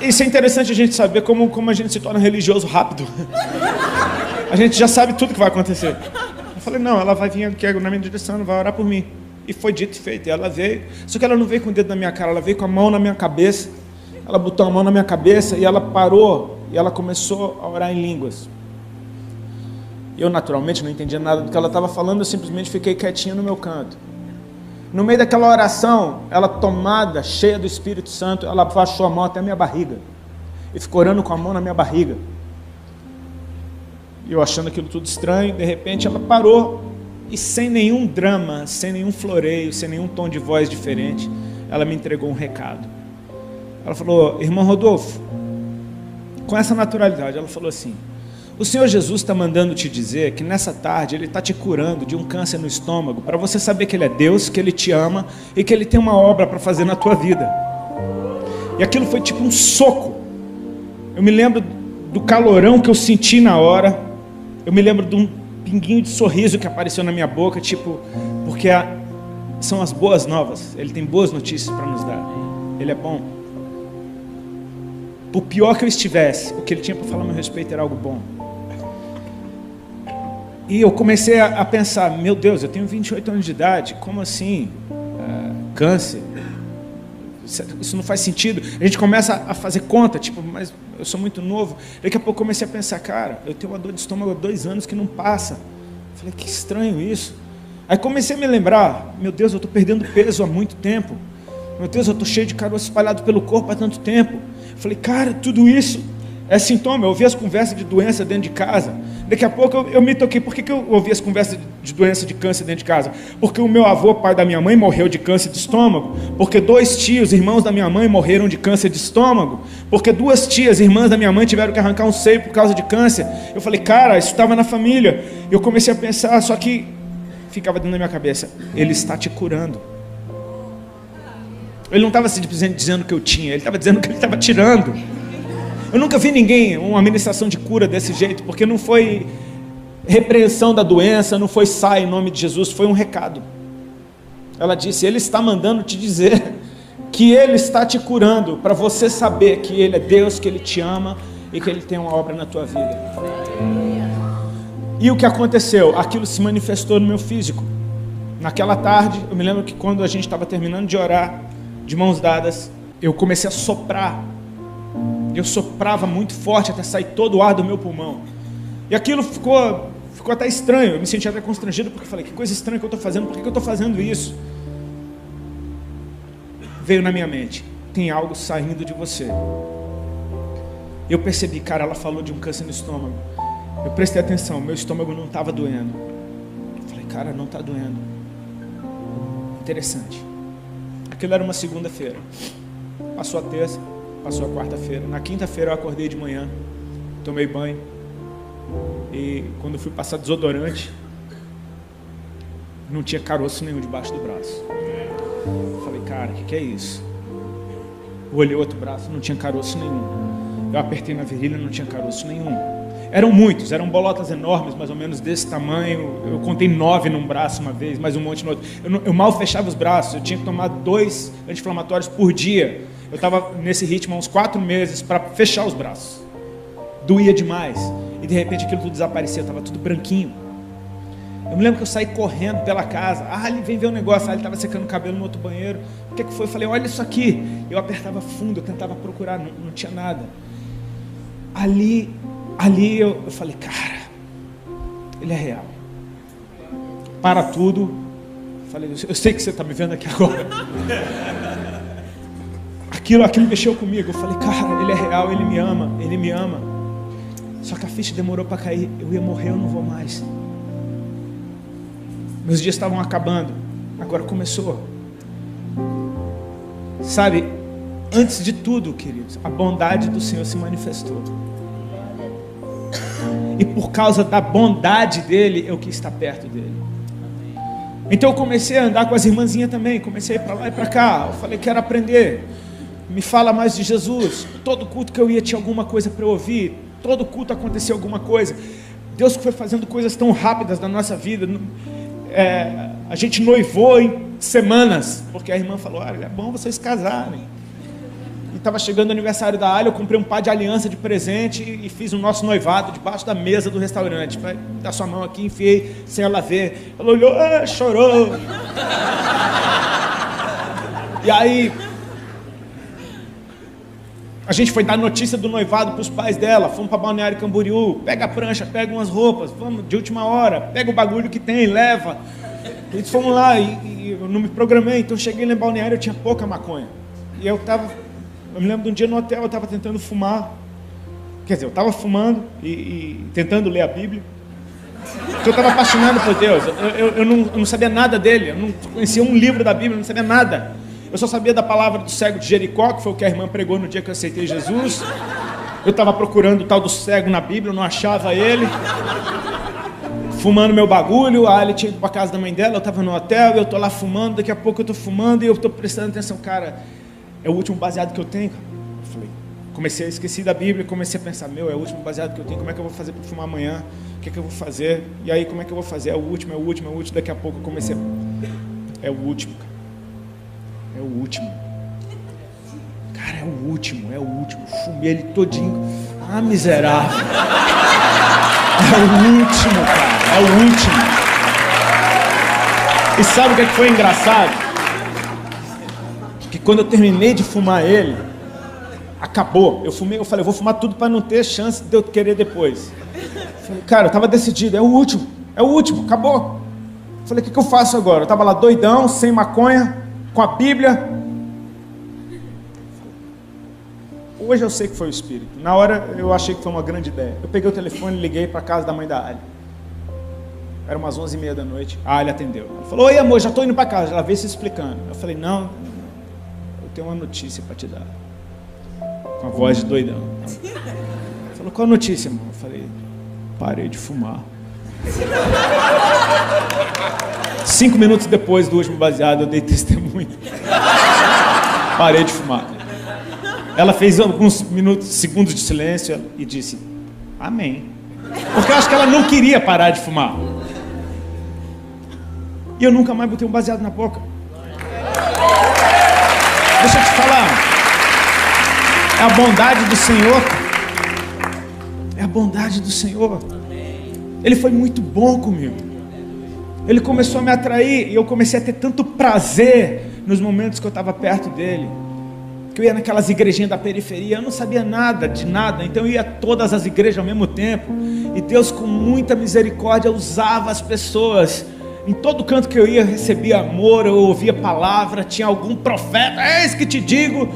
Isso é interessante a gente saber como a gente se torna religioso rápido. A gente já sabe tudo que vai acontecer. Eu falei, não, ela vai vir aqui na minha direção, ela vai orar por mim. E foi dito e feito, e ela veio. Só que ela não veio com o dedo na minha cara, ela veio com a mão na minha cabeça. Ela botou a mão na minha cabeça e ela parou, e ela começou a orar em línguas. Eu, naturalmente, não entendia nada do que ela estava falando, eu simplesmente fiquei quietinho no meu canto. No meio daquela oração, ela tomada, cheia do Espírito Santo, ela baixou a mão até a minha barriga. E ficou orando com a mão na minha barriga. E eu achando aquilo tudo estranho, de repente ela parou, e sem nenhum drama, sem nenhum floreio, sem nenhum tom de voz diferente, ela me entregou um recado. Ela falou, irmão Rodolfo, com essa naturalidade, ela falou assim, o Senhor Jesus está mandando te dizer que nessa tarde Ele está te curando de um câncer no estômago, para você saber que Ele é Deus, que Ele te ama e que Ele tem uma obra para fazer na tua vida. E aquilo foi tipo um soco. Eu me lembro do calorão que eu senti na hora, eu me lembro de um pinguinho de sorriso que apareceu na minha boca, tipo, porque são as boas novas, Ele tem boas notícias para nos dar, Ele é bom. Por pior que eu estivesse, o que Ele tinha para falar a meu respeito era algo bom. E eu comecei a pensar, meu Deus, eu tenho 28 anos de idade, como assim? Câncer? Isso não faz sentido. A gente começa a fazer conta, tipo, mas eu sou muito novo. Daqui a pouco eu comecei a pensar, cara, eu tenho uma dor de estômago há 2 anos que não passa. Falei, que estranho isso. Aí comecei a me lembrar, meu Deus, eu estou perdendo peso há muito tempo. Meu Deus, eu estou cheio de caroço espalhado pelo corpo há tanto tempo. Falei, cara, tudo isso é sintoma. Eu ouvi as conversas de doença dentro de casa. Daqui a pouco eu me toquei. Por que eu ouvi as conversas de doença de câncer dentro de casa? Porque o meu avô, pai da minha mãe, morreu de câncer de estômago. Porque 2 tios, irmãos da minha mãe, morreram de câncer de estômago. Porque 2 tias, irmãs da minha mãe, tiveram que arrancar um seio por causa de câncer. Eu falei, cara, isso estava na família. Eu comecei a pensar, só que ficava dentro da minha cabeça, Ele está te curando. Ele não estava dizendo que eu tinha, Ele estava dizendo que Ele estava tirando. Eu nunca vi ninguém, uma ministração de cura desse jeito, porque não foi repreensão da doença, não foi sai em nome de Jesus, foi um recado. Ela disse, Ele está mandando te dizer que Ele está te curando, para você saber que Ele é Deus, que Ele te ama e que Ele tem uma obra na tua vida. E o que aconteceu? Aquilo se manifestou no meu físico. Naquela tarde, eu me lembro que quando a gente estava terminando de orar, de mãos dadas, eu comecei a soprar. Eu soprava muito forte até sair todo o ar do meu pulmão. E aquilo ficou até estranho. Eu me senti até constrangido, porque falei, que coisa estranha que eu estou fazendo, por que eu estou fazendo isso? Veio na minha mente, tem algo saindo de você. Eu percebi, cara, ela falou de um câncer no estômago. Eu prestei atenção, meu estômago não estava doendo. Eu falei, cara, não está doendo. Interessante. Aquilo era uma segunda-feira. Passou a terça, Passou a quarta-feira. Na quinta-feira eu acordei de manhã, tomei banho. E quando fui passar desodorante, não tinha caroço nenhum debaixo do braço. Falei, cara, o que é isso? Eu olhei o outro braço, não tinha caroço nenhum. Eu apertei na virilha, não tinha caroço nenhum. Eram muitos, eram bolotas enormes, mais ou menos desse tamanho. Eu contei 9 num braço uma vez, mais um monte no outro. Eu mal fechava os braços, eu tinha que tomar 2 anti-inflamatórios por dia. Eu estava nesse ritmo há uns 4 meses para fechar os braços. Doía demais. E de repente aquilo tudo desaparecia, estava tudo branquinho. Eu me lembro que eu saí correndo pela casa. Ele vem ver um negócio. Ele estava secando o cabelo no outro banheiro. O que foi? Eu falei, olha isso aqui. Eu apertava fundo, eu tentava procurar, não tinha nada. Ali eu falei, cara, ele é real. Para tudo. Falei, eu sei que você está me vendo aqui agora. Aquilo mexeu comigo. Eu falei, cara, ele é real, ele me ama. Só que a ficha demorou para cair. Eu ia morrer, eu não vou mais. Meus dias estavam acabando. Agora começou. Sabe, antes de tudo, queridos, a bondade do Senhor se manifestou. E por causa da bondade dele, eu quis estar perto dele. Então eu comecei a andar com as irmãzinhas também. Comecei a ir para lá e para cá. Eu falei, quero aprender. Me fala mais de Jesus. Todo culto que eu ia tinha alguma coisa para eu ouvir. Todo culto acontecia alguma coisa. Deus foi fazendo coisas tão rápidas na nossa vida. A gente noivou em semanas, porque a irmã falou, é bom vocês casarem. E estava chegando o aniversário da Alha, eu comprei um par de aliança de presente e fiz o nosso noivado debaixo da mesa do restaurante. Vai dar sua mão aqui, enfiei sem ela ver. Ela olhou, chorou. E aí a gente foi dar notícia do noivado para os pais dela. Fomos para Balneário Camboriú. Pega a prancha, pega umas roupas, vamos de última hora, pega o bagulho que tem, leva. Eles fomos lá e eu não me programei. Então cheguei lá em Balneário, eu tinha pouca maconha. E eu me lembro de um dia no hotel, eu estava tentando fumar. Quer dizer, eu estava fumando e tentando ler a Bíblia. Porque eu estava apaixonado por Deus. Eu não sabia nada dele, eu não conhecia um livro da Bíblia, eu não sabia nada. Eu só sabia da palavra do cego de Jericó, que foi o que a irmã pregou no dia que eu aceitei Jesus. Eu estava procurando o tal do cego na Bíblia, eu não achava ele. Fumando meu bagulho, a Ali tinha ido para a casa da mãe dela, eu estava no hotel, eu estou lá fumando, daqui a pouco eu estou fumando e eu estou prestando atenção. Cara, é o último baseado que eu tenho. Eu falei, comecei a esquecer da Bíblia, comecei a pensar, é o último baseado que eu tenho, como é que eu vou fazer para fumar amanhã? O que é que eu vou fazer? E aí, como é que eu vou fazer? É o último. Daqui a pouco eu comecei É o último, cara. É o último. Cara, é o último. Fumei ele todinho. Miserável. É o último, cara. É o último. E sabe o que foi engraçado? Que quando eu terminei de fumar ele, acabou. Eu falei, eu vou fumar tudo para não ter chance de eu querer depois. Falei, cara, eu estava decidido. É o último, acabou. Falei, o que eu faço agora? Eu estava lá doidão, sem maconha, com a Bíblia. Hoje eu sei que foi o Espírito. Na hora eu achei que foi uma grande ideia. Eu peguei o telefone e liguei para a casa da mãe da Ali. Era umas 11h30 da noite. A Ali atendeu. Ela falou, oi amor, já estou indo para casa. Ela veio se explicando. Eu falei, não, eu tenho uma notícia para te dar. Com a voz de doidão. Ela falou, qual a notícia, amor? Eu falei, parei de fumar. 5 minutos depois do último baseado, eu dei testemunho. Parei de fumar. Ela fez alguns segundos de silêncio e disse, amém. Porque eu acho que ela não queria parar de fumar. E eu nunca mais botei um baseado na boca. Deixa eu te falar. É a bondade do Senhor. É a bondade do Senhor. Ele foi muito bom comigo. Ele começou a me atrair e eu comecei a ter tanto prazer nos momentos que eu estava perto dele. Que eu ia naquelas igrejinhas da periferia, eu não sabia nada de nada, então eu ia a todas as igrejas ao mesmo tempo. E Deus, com muita misericórdia, usava as pessoas. Em todo canto que eu ia, eu recebia amor, eu ouvia palavra, tinha algum profeta, eis que te digo.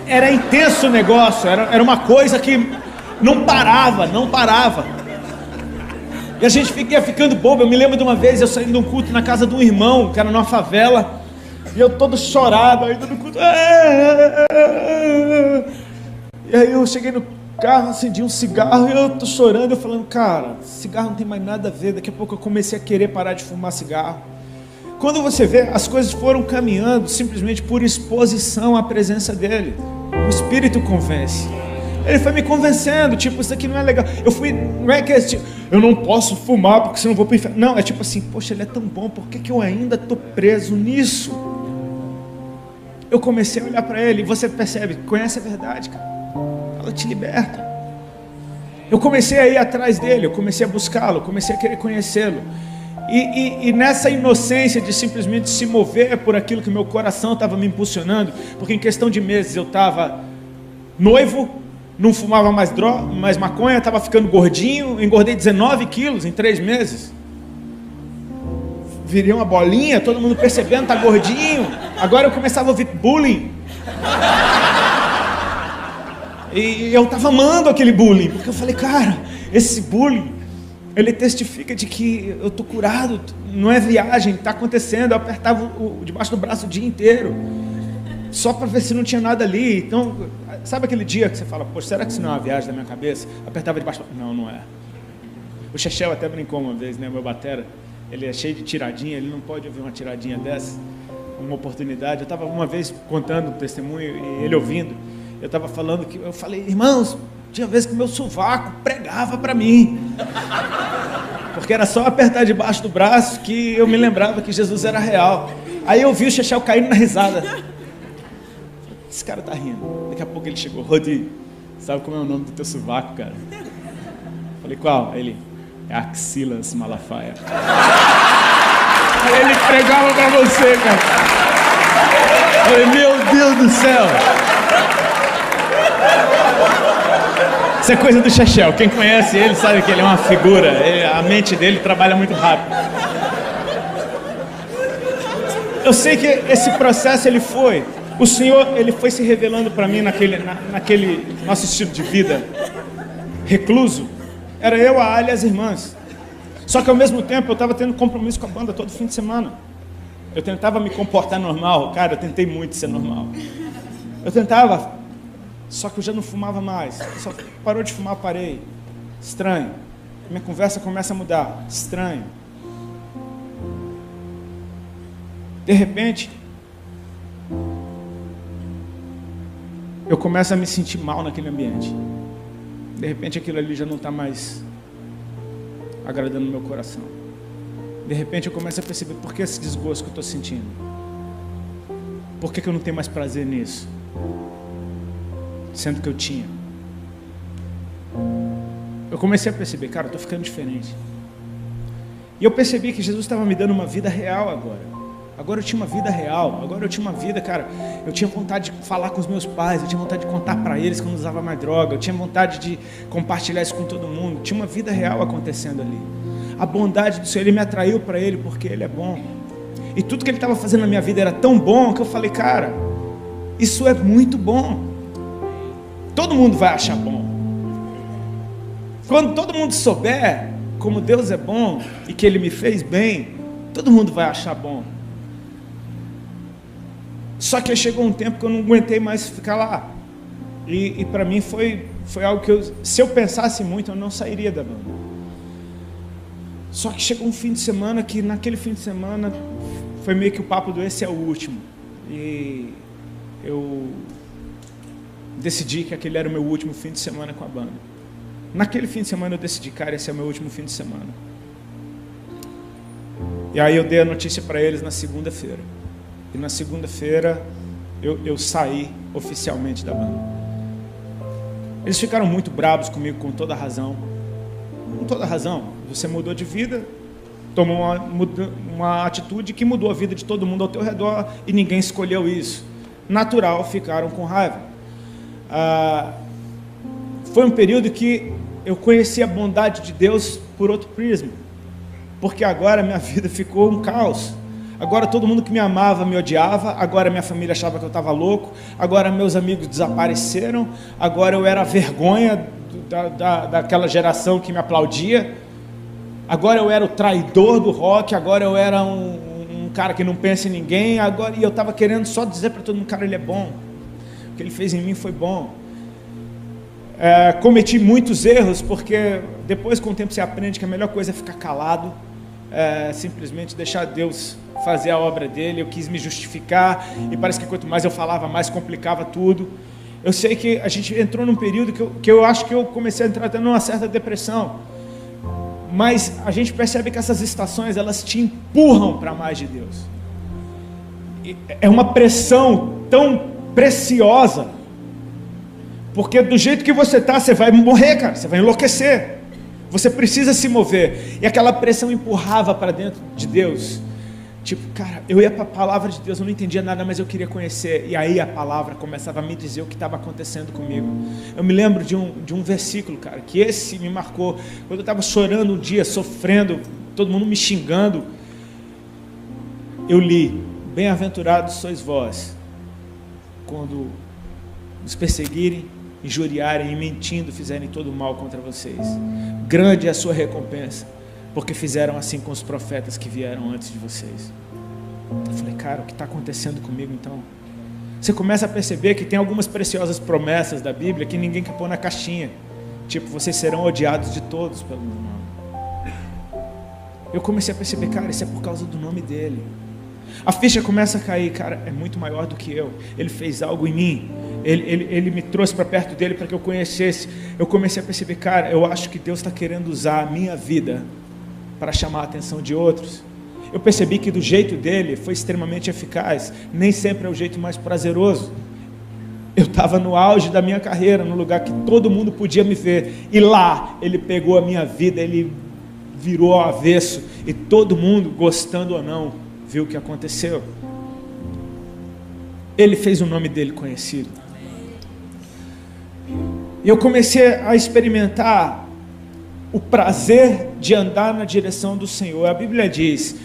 Era intenso o negócio, era uma coisa que não parava. E a gente ia ficando bobo. Eu me lembro de uma vez, eu saindo de um culto na casa de um irmão, que era numa favela. E eu todo chorado ainda no culto. E aí eu cheguei no carro, acendi um cigarro e eu tô chorando, eu falando, cara, cigarro não tem mais nada a ver. Daqui a pouco eu comecei a querer parar de fumar cigarro. Quando você vê, as coisas foram caminhando simplesmente por exposição à presença dele. O Espírito convence. Ele foi me convencendo, tipo, isso aqui não é legal. Eu fui, não é que é tipo, eu não posso fumar porque senão eu vou pro inferno. Não, é tipo assim, poxa, ele é tão bom, por que eu ainda tô preso nisso? Eu comecei a olhar para ele e você percebe, conhece a verdade, cara. Ela te liberta. Eu comecei a ir atrás dele, eu comecei a buscá-lo, comecei a querer conhecê-lo. E nessa inocência de simplesmente se mover por aquilo que meu coração estava me impulsionando, porque em questão de meses eu estava noivo, não fumava mais maconha, estava ficando gordinho, engordei 19 quilos em 3 meses. Virei uma bolinha, todo mundo percebendo, tá gordinho. Agora eu começava a ouvir bullying. E eu estava amando aquele bullying, porque eu falei, cara, esse bullying, ele testifica de que eu estou curado, não é viagem, está acontecendo. Eu apertava debaixo do braço o dia inteiro, só para ver se não tinha nada ali. Então, sabe aquele dia que você fala, poxa, será que isso não é uma viagem da minha cabeça? Apertava debaixo do... Não é. O Chechel até brincou uma vez, né, meu batera, ele é cheio de tiradinha, ele não pode ouvir uma tiradinha dessa, uma oportunidade. Eu estava uma vez contando um testemunho e ele ouvindo, eu estava falando que, eu falei, irmãos, tinha vezes que o meu sovaco pregava para mim, porque era só apertar debaixo do braço que eu me lembrava que Jesus era real. Aí eu vi o Chechel caindo na risada. Esse cara tá rindo. Daqui a pouco ele chegou, Rodi, sabe como é o nome do teu sovaco, cara? Falei, qual? Aí ele, é Axilas Malafaia. Aí ele pregava pra você, cara. Falei, meu Deus do céu. Isso é coisa do Chechel. Quem conhece ele sabe que ele é uma figura. A mente dele trabalha muito rápido. Eu sei que esse processo ele foi. O Senhor ele foi se revelando para mim naquele nosso estilo de vida recluso. Era eu, a Ali e as irmãs. Só que ao mesmo tempo eu estava tendo compromisso com a banda todo fim de semana. Eu tentava me comportar normal. Cara, eu tentei muito ser normal. Eu tentava, só que eu já não fumava mais. Só parou de fumar, parei. Estranho. Minha conversa começa a mudar. Estranho. De repente, eu começo a me sentir mal naquele ambiente. De repente aquilo ali já não está mais agradando o meu coração. De repente eu começo a perceber por que esse desgosto que eu estou sentindo. Por que eu não tenho mais prazer nisso? Sendo que eu tinha. Eu comecei a perceber, cara, eu estou ficando diferente. E eu percebi que Jesus estava me dando uma vida real agora. Agora eu tinha uma vida real, agora eu tinha uma vida, cara, eu tinha vontade de falar com os meus pais, eu tinha vontade de contar para eles que eu não usava mais droga, eu tinha vontade de compartilhar isso com todo mundo, tinha uma vida real acontecendo ali. A bondade do Senhor, Ele me atraiu para Ele porque Ele é bom. E tudo que Ele estava fazendo na minha vida era tão bom que eu falei, cara, isso é muito bom. Todo mundo vai achar bom. Quando todo mundo souber como Deus é bom e que Ele me fez bem, todo mundo vai achar bom. Só que chegou um tempo que eu não aguentei mais ficar lá. E para mim foi algo que se eu pensasse muito, eu não sairia da banda. Só que chegou um fim de semana que naquele fim de semana foi meio que o papo do esse é o último. E eu decidi que aquele era o meu último fim de semana com a banda. Naquele fim de semana eu decidi, cara, esse é o meu último fim de semana. E aí eu dei a notícia para eles na segunda-feira. E na segunda-feira eu saí oficialmente da banda. Eles ficaram muito bravos comigo, com toda razão. Com toda razão. Você mudou de vida, tomou uma atitude que mudou a vida de todo mundo ao teu redor e ninguém escolheu isso. Natural, ficaram com raiva. Foi um período que eu conheci a bondade de Deus por outro prisma. Porque agora minha vida ficou um caos. Agora todo mundo que me amava me odiava, agora minha família achava que eu estava louco, agora meus amigos desapareceram, agora eu era a vergonha daquela geração que me aplaudia, agora eu era o traidor do rock, agora eu era um cara que não pensa em ninguém, agora, e eu estava querendo só dizer para todo mundo, cara, ele é bom, o que ele fez em mim foi bom. Cometi muitos erros, porque depois com o tempo você aprende que a melhor coisa é ficar calado, simplesmente deixar Deus fazer a obra dele. Eu quis me justificar, e parece que quanto mais eu falava, mais complicava tudo. Eu sei que a gente entrou num período que eu acho que eu comecei a entrar até numa certa depressão, mas a gente percebe que essas estações, elas te empurram para mais de Deus. É uma pressão tão preciosa, porque do jeito que você está, você vai morrer, cara, você vai enlouquecer, você precisa se mover, e aquela pressão empurrava para dentro de Deus, tipo, cara, eu ia para a palavra de Deus, eu não entendia nada, mas eu queria conhecer, e aí a palavra começava a me dizer o que estava acontecendo comigo. Eu me lembro de um versículo, cara, que esse me marcou, quando eu estava chorando um dia, sofrendo, todo mundo me xingando, eu li: bem-aventurados sois vós, quando nos perseguirem, injuriarem e mentindo fizerem todo o mal contra vocês, grande é a sua recompensa, porque fizeram assim com os profetas que vieram antes de vocês. Eu falei, cara, o que está acontecendo comigo então? Você começa a perceber que tem algumas preciosas promessas da Bíblia que ninguém quer pôr na caixinha, tipo, vocês serão odiados de todos pelo meu nome. Eu comecei a perceber, cara, isso é por causa do nome dele. A ficha começa a cair, cara, é muito maior do que eu, ele fez algo em mim, ele me trouxe para perto dele para que eu conhecesse. Eu comecei a perceber, cara, eu acho que Deus está querendo usar a minha vida para chamar a atenção de outros. Eu percebi que do jeito dele foi extremamente eficaz, nem sempre é o jeito mais prazeroso. Eu estava no auge da minha carreira, no lugar que todo mundo podia me ver, e lá ele pegou a minha vida, ele virou ao avesso, e todo mundo, gostando ou não, viu o que aconteceu. Ele fez o nome dele conhecido. E eu comecei a experimentar o prazer de andar na direção do Senhor. A Bíblia diz: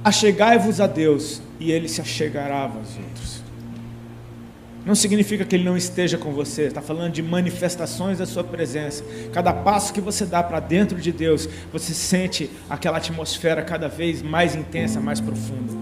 achegai-vos a Deus, e Ele se achegará a vós outros. Não significa que Ele não esteja com você, está falando de manifestações da sua presença. Cada passo que você dá para dentro de Deus, você sente aquela atmosfera cada vez mais intensa, mais profunda.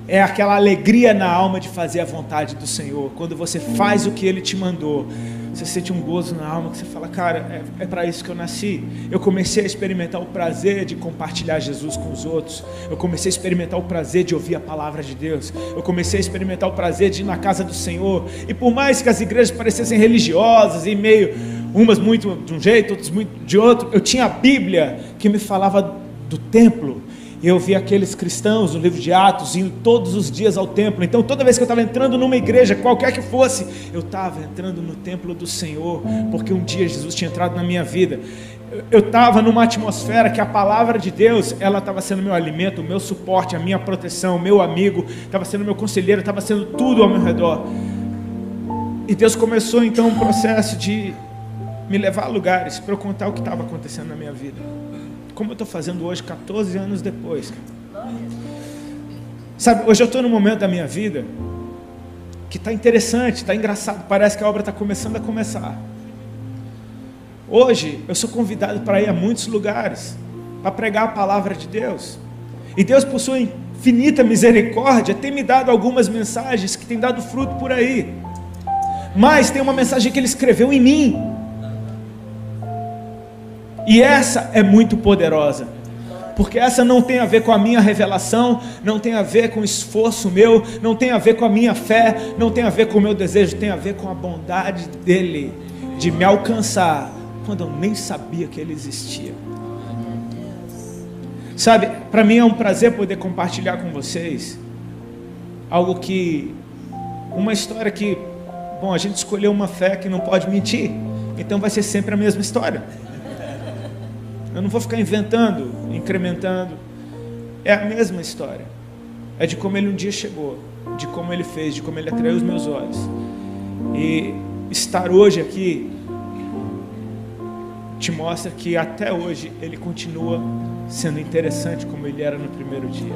É aquela alegria na alma de fazer a vontade do Senhor. Quando você faz o que Ele te mandou, você sente um gozo na alma, que você fala, cara, é para isso que eu nasci. Eu comecei a experimentar o prazer de compartilhar Jesus com os outros. Eu comecei a experimentar o prazer de ouvir a palavra de Deus. Eu comecei a experimentar o prazer de ir na casa do Senhor. E por mais que as igrejas parecessem religiosas, e meio, umas muito de um jeito, outras muito de outro, eu tinha a Bíblia que me falava do templo. E eu vi aqueles cristãos no livro de Atos indo todos os dias ao templo. Então toda vez que eu estava entrando numa igreja, qualquer que fosse, eu estava entrando no templo do Senhor, porque um dia Jesus tinha entrado na minha vida. Eu estava numa atmosfera que a palavra de Deus, ela estava sendo meu alimento, o meu suporte, a minha proteção, o meu amigo, estava sendo meu conselheiro, estava sendo tudo ao meu redor. E Deus começou então um processo de me levar a lugares para eu contar o que estava acontecendo na minha vida, como eu estou fazendo hoje, 14 anos depois. Sabe, hoje eu estou num momento da minha vida que está interessante, está engraçado, parece que a obra está começando a começar. Hoje eu sou convidado para ir a muitos lugares, para pregar a palavra de Deus, e Deus, por sua infinita misericórdia, tem me dado algumas mensagens que têm dado fruto por aí, mas tem uma mensagem que Ele escreveu em mim, e essa é muito poderosa, porque essa não tem a ver com a minha revelação, não tem a ver com o esforço meu, não tem a ver com a minha fé, não tem a ver com o meu desejo, tem a ver com a bondade dEle, de me alcançar, quando eu nem sabia que Ele existia. Sabe, para mim é um prazer poder compartilhar com vocês, algo que, uma história que, bom, a gente escolheu uma fé que não pode mentir, então vai ser sempre a mesma história. Eu não vou ficar inventando, incrementando. É a mesma história. É de como Ele um dia chegou, de como Ele fez, de como Ele atraiu os meus olhos. E estar hoje aqui te mostra que até hoje Ele continua sendo interessante como Ele era no primeiro dia.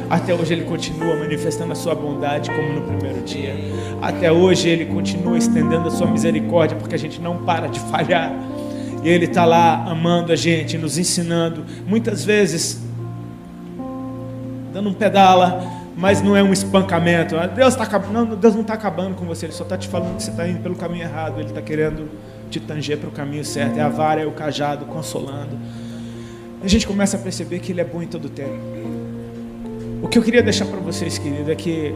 Até hoje Ele continua manifestando a sua bondade como no primeiro dia. Até hoje Ele continua estendendo a sua misericórdia, porque a gente não para de falhar. E Ele está lá amando a gente, nos ensinando, muitas vezes dando um pedala, mas não é um espancamento. Deus não está acabando com você, Ele só está te falando que você está indo pelo caminho errado, Ele está querendo te tanger para o caminho certo. É a vara, é o cajado, consolando. A gente começa a perceber que Ele é bom em todo o tempo. O que eu queria deixar para vocês, querido, é que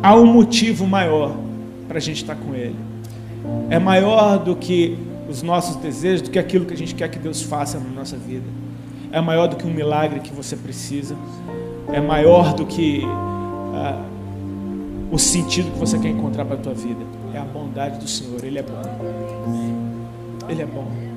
há um motivo maior para a gente estar com Ele. É maior do que os nossos desejos, do que aquilo que a gente quer que Deus faça na nossa vida. É maior do que um milagre que você precisa. É maior do que o sentido que você quer encontrar para a tua vida. É a bondade do Senhor. Ele é bom. Ele é bom.